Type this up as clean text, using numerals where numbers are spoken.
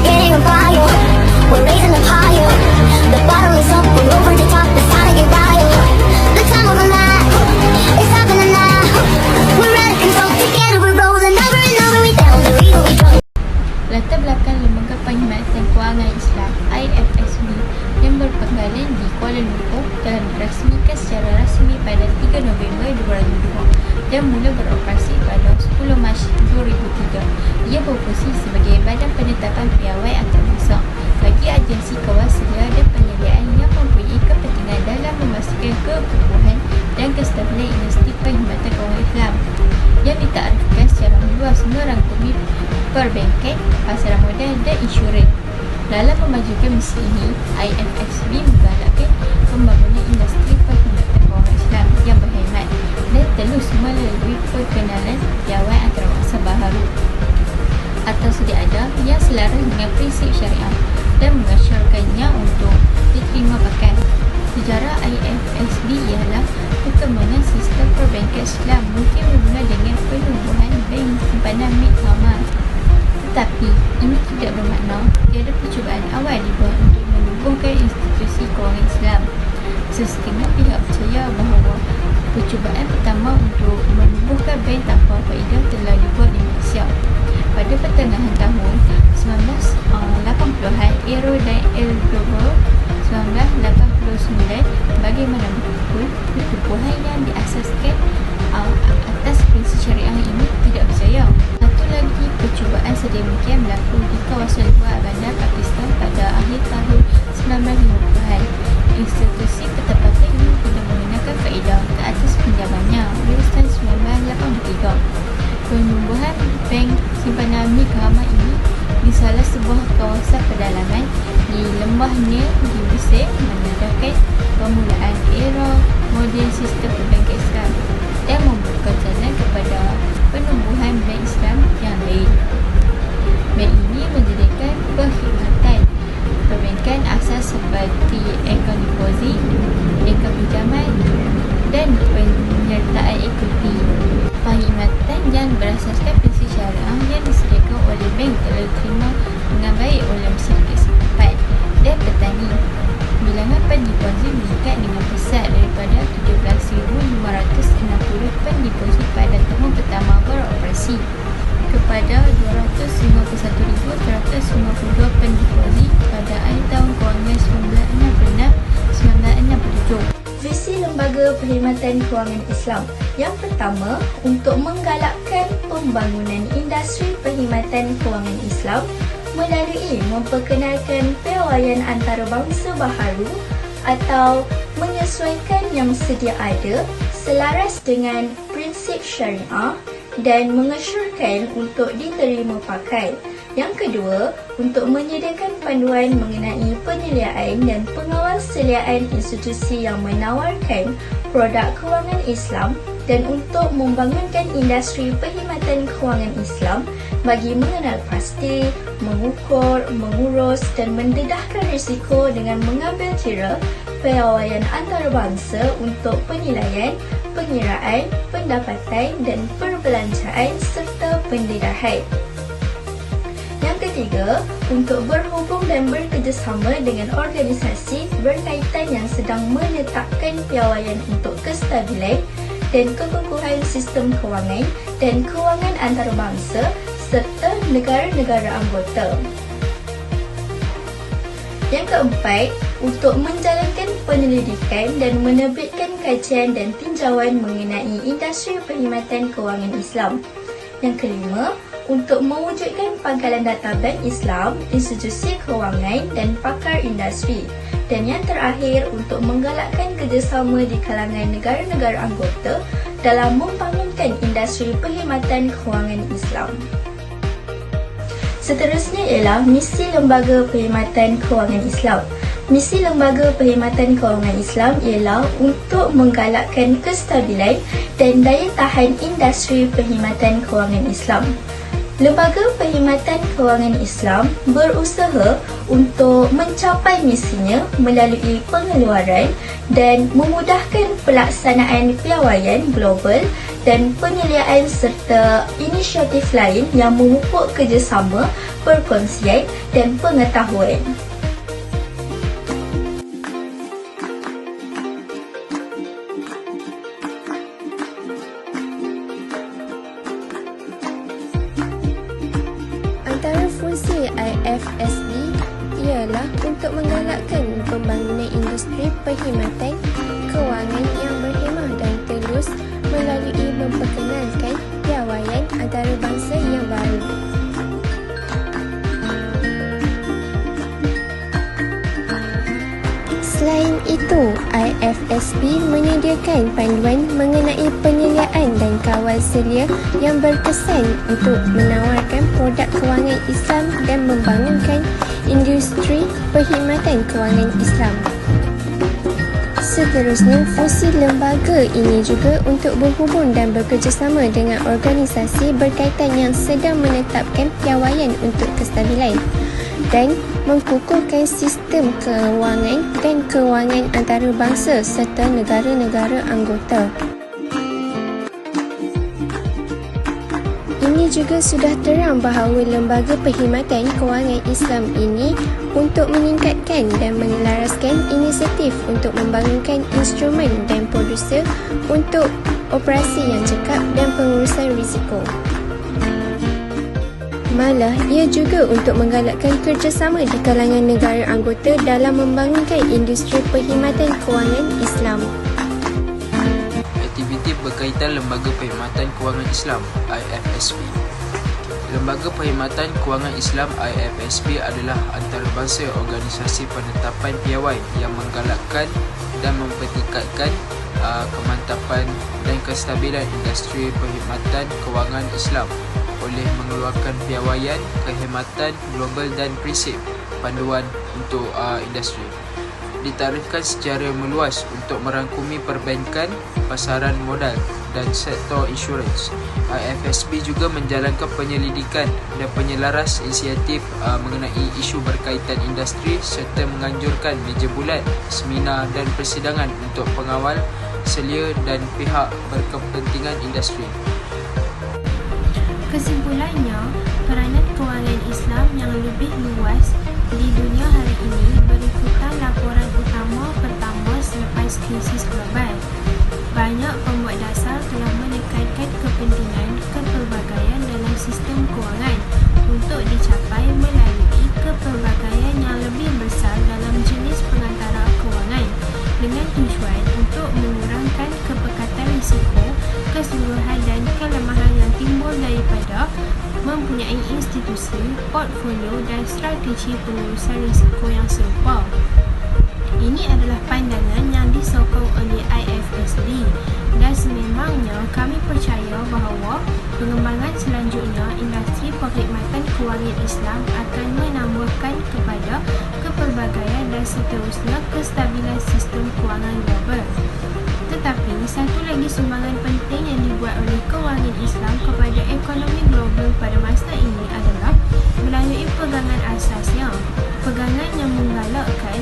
getting on fire. We're raising the pile. The bottle is up, we're over the top, it's time to get wild. The time of our life, it's happening now. We're out of control, together we're rolling over and over. We down the river, we drunk. Latar belakang Lembaga Perkhidmatan Kewangan Islam IFSB yang berpanggalan di Kuala Lumpur telah dirasmikan secara rasmi pada 3 November 2002 dan mula beroperasi pada 10 Mac 2003. Ia berfungsi sebagai badan penetapan piawai antarabangsa bagi agensi kewasedia dan penyediaan yang mempunyai kepentingan dalam memastikan kekukuhan dan kestabilan industri perkhidmatan kewangan Islam yang ditakrikan secara meluas merangkumi perbankan, pasaran modal dan insurans. Dalam memajukan misi ini, IFSB menggalakkan pembangunan industri perkhidmatan kewangan Islam yang berhemat dan terus melalui perkenalan piawai antarabangsa baharu atau sedia ada yang selaras dengan prinsip syariah dan mengasyarkannya untuk diterima pakai. Sejarah IFSB ialah perkembangan sistem perbankan Islam mungkin bermula dengan penubuhan bank simpanan milik ramai. Tetapi ini tidak bermakna tiada percubaan awal dibuat untuk menubuhkan institusi kewangan Islam. Setengah pihak percaya bahawa percubaan pertama untuk menubuhkan bank tanpa faedah telah dibuat di Malaysia. Pada pertengahan tahun 1980-an, Aero dan El Global 1989 bagaimanapun pertubuhan yang diasaskan atas prinsip syariah ini tidak berjaya. Satu lagi percubaan sedemikian berlaku di kawasan luar bandar Pakistan pada akhir tahun 1950-an. Institusi ketepatan ini tidak menggunakan faedah ke atas pinjamannya lulusan 1983. Penubuhan bank simpanan milik ramai ini di salah sebuah kawasan pedalaman di lembah Nil di Mesir menandakan permulaan era moden sistem perbankan Islam dan membuka jalan kepada penubuhan bank Islam yang lain. Bank ini menjadikan perkhidmatan perbankan asas seperti akaun deposit, akaun pinjaman dan penyertaan ekuiti. Perkhidmatan yang berasaskan prinsip syariah yang disediakan oleh bank telah diterima dengan baik oleh masyarakat setempat dan petani. Bilangan pendeposit meningkat dengan pesat daripada 17,560 pendeposit pada tahun pertama beroperasi kepada 251,152 pendeposit pada akhir tahun kewangan 1966-1967. Visi Lembaga Perkhidmatan Kewangan Islam yang pertama, untuk menggalakkan pembangunan industri perkhidmatan kewangan Islam melalui memperkenalkan piawaian antarabangsa baharu atau menyesuaikan yang sedia ada selaras dengan prinsip syariah dan mengesyorkan untuk diterima pakai. Yang kedua, untuk menyediakan panduan mengenai penyediaan dan pengawal sediaan institusi yang menawarkan produk kewangan Islam dan untuk membangunkan industri perkhidmatan kewangan Islam bagi mengenal pasti, mengukur, mengurus dan mendedahkan risiko dengan mengambil kira piawaian antarabangsa untuk penilaian, pengiraan, pendapatan dan perbelanjaan serta pendedahan. Yang ketiga, untuk berhubung dan bekerjasama dengan organisasi berkaitan yang sedang menetapkan piawaian untuk kestabilan dan kekukuhan sistem kewangan dan kewangan antarabangsa serta negara-negara anggota. Yang keempat, untuk menjalankan penyelidikan dan menerbitkan kajian dan tinjauan mengenai industri perkhidmatan kewangan Islam. Yang kelima, untuk mewujudkan pangkalan data bank Islam, institusi kewangan dan pakar industri. Dan yang terakhir, untuk menggalakkan kerjasama di kalangan negara-negara anggota dalam membangunkan industri perkhidmatan kewangan Islam. Seterusnya ialah misi Lembaga Perkhidmatan Kewangan Islam. Misi Lembaga Perkhidmatan Kewangan Islam ialah untuk menggalakkan kestabilan dan daya tahan industri perkhidmatan kewangan Islam. Lembaga Perkhidmatan Kewangan Islam berusaha untuk mencapai misinya melalui pengeluaran dan memudahkan pelaksanaan piawaian global dan penyeliaan serta inisiatif lain yang memupuk kerjasama, perkongsian dan pengetahuan. Antara fungsi IFSD ialah untuk menggalakkan pembangunan industri perkhidmatan kewangan yang berhemah dan terus melalui memperkenalkan piawaian antarabangsa yang baru. Selain itu, IFSB menyediakan panduan mengenai penyeliaan dan kawal selia yang berkesan untuk menawarkan produk kewangan Islam dan membangunkan industri perkhidmatan kewangan Islam. Seterusnya, fungsi lembaga ini juga untuk berhubung dan bekerjasama dengan organisasi berkaitan yang sedang menetapkan piawaian untuk kestabilan dan mengukuhkan sistem kewangan dan kewangan antarabangsa serta negara-negara anggota. Ini juga sudah terang bahawa lembaga perkhidmatan kewangan Islam ini untuk meningkatkan dan menyelaraskan inisiatif untuk membangunkan instrumen dan produser untuk operasi yang cekap dan pengurusan risiko. Malah, ia juga untuk menggalakkan kerjasama di kalangan negara anggota dalam membangunkan industri perkhidmatan kewangan Islam. Aktiviti berkaitan Lembaga Perkhidmatan Kewangan Islam IFSB. Lembaga Perkhidmatan Kewangan Islam IFSB adalah antarabangsa organisasi penetapan piawai yang menggalakkan dan mempertingkatkan kemantapan dan kestabilan industri perkhidmatan kewangan Islam oleh mengeluarkan piawaian, kehematan global dan prinsip panduan untuk industri. Ditarifkan secara meluas untuk merangkumi perbankan, pasaran modal dan sektor insurans. IFSB juga menjalankan penyelidikan dan penyelaras inisiatif mengenai isu berkaitan industri serta menganjurkan meja bulat, seminar dan persidangan untuk pengawal, selia dan pihak berkepentingan industri. Kesimpulannya, peranan kewangan Islam yang lebih luas di dunia hari ini berikutan laporan utama pertama selepas krisis global. Banyak pembuat dasar telah menekankan kepentingan kepelbagaian dalam sistem kewangan untuk dicapai melalui kepelbagaian yang lebih besar dalam jenis pengantara kewangan dengan tujuan untuk mengurangkan kepekatan risiko, keseluruhan dan kelemahan yang timbul daripada mempunyai institusi, portfolio dan strategi pengurusan risiko yang serupa. Ini adalah pandangan yang disokong oleh IFSB dan sememangnya kami percaya bahawa pengembangan selanjutnya industri perkhidmatan kewangan Islam akan menambahkan kepada kepelbagaian dan seterusnya kestabilan sistem kewangan global. Tetapi, satu lagi sumbangan penting yang dibuat oleh kewangan Islam kepada ekonomi global pada masa ini adalah melalui pegangan asasnya, pegangan yang menggalakkan